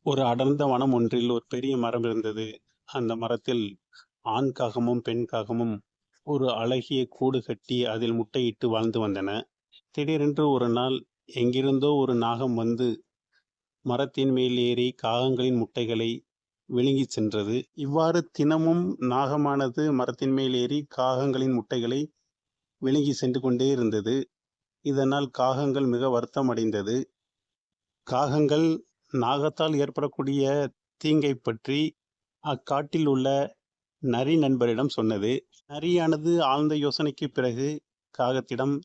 ஒரு அடர்ந்த வனம் ஒன்றில் ஒரு பெரிய மரம் இருந்தது. அந்த மரத்தில் ஆண் காகமும், பெண் காகமும் ஒரு அழகிய கூடு கட்டி அதில் முட்டையிட்டு வாழ்ந்து வந்தன. திடீரென்று ஒரு நாள் எங்கிருந்தோ ஒரு நாகம் வந்து மரத்தின் மேல் ஏறி காகங்களின் முட்டைகளை விழுங்கிச் சென்றது. இவ்வாறு தினமும் நாகமானது மரத்தின் மேல் ஏறி காகங்களின் முட்டைகளை விழுங்கி சென்று கொண்டே இருந்தது. இதனால் காகங்கள் மிக வருத்தம் அடைந்தது. காகங்கள் நாகத்தால் ஏற்படக்கூடிய தீங்கைப் பற்றி அக்காட்டில் உள்ள நரி நண்பரிடம் சொன்னது. நரியானது ஆழ்ந்த யோசனைக்குப் பிறகு காகத்திடம்,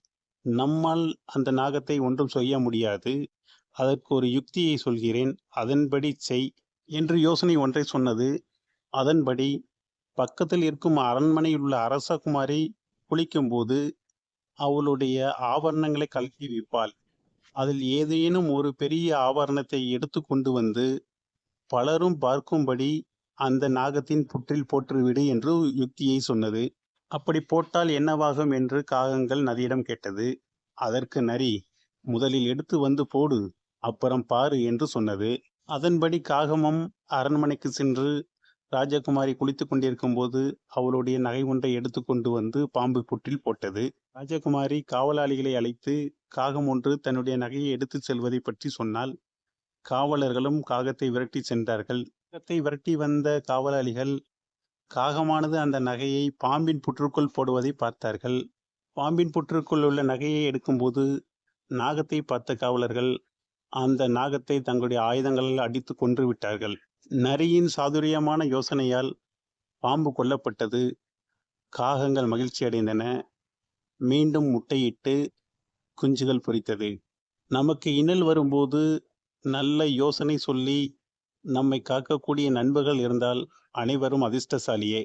நம்மால் அந்த நாகத்தை ஒன்றும் செய்ய முடியாது. அதற்கு ஒரு யுக்தியை சொல்கிறேன். அதன்படி செய் என்று யோசனை ஒன்றை சொன்னது. அதன்படி பக்கத்தில் இருக்கும் அரண்மனையில் உள்ள அரசகுமாரி குளிக்கும்போது அவளுடைய ஆபரணங்களை கழட்டி வைப்பாள். அதில் ஏதேனும் ஒரு பெரிய ஆபரணத்தை எடுத்து கொண்டு வந்து பலரும் பார்க்கும்படி அந்த நாகத்தின் புற்றில் போட்டுவிடு என்று யுக்தியை சொன்னது. அப்படி போட்டால் என்னவாகும் என்று காகங்கள் நரியிடம் கேட்டது. அதற்கு நரி, முதலில் எடுத்து வந்து போடு, அப்புறம் பாரு என்று சொன்னது. அதன்படி காகமும் அரண்மனைக்கு சென்று ராஜகுமாரி குளித்துக் கொண்டிருக்கும் போது அவளுடைய நகை ஒன்றை எடுத்து கொண்டு வந்து பாம்பு புற்றில் போட்டது. ராஜகுமாரி காவலாளிகளை அழைத்து காகம் ஒன்று தன்னுடைய நகையை எடுத்துச் செல்வதை பற்றி சொன்னாள். காவலர்களும் காகத்தை விரட்டி சென்றார்கள். காகத்தை விரட்டி வந்த காவலாளிகள் காகமானது அந்த நகையை பாம்பின் புற்றுக்குள் போடுவதை பார்த்தார்கள். பாம்பின் புற்றுக்குள் உள்ள நகையை எடுக்கும்போது நாகத்தை பார்த்த காவலர்கள் அந்த நாகத்தை தங்களுடைய ஆயுதங்களால் அடித்து கொன்று விட்டார்கள். நரியின் சாதுரியமான யோசனையால் பாம்பு கொல்லப்பட்டது. காகங்கள் மகிழ்ச்சி அடைந்தன. மீண்டும் முட்டையிட்டு குஞ்சுகள் பொரித்தது. நமக்கு இன்னல் வரும்போது நல்ல யோசனை சொல்லி நம்மை காக்கக்கூடிய நண்பர்கள் இருந்தால் அனைவரும் அதிர்ஷ்டசாலியே.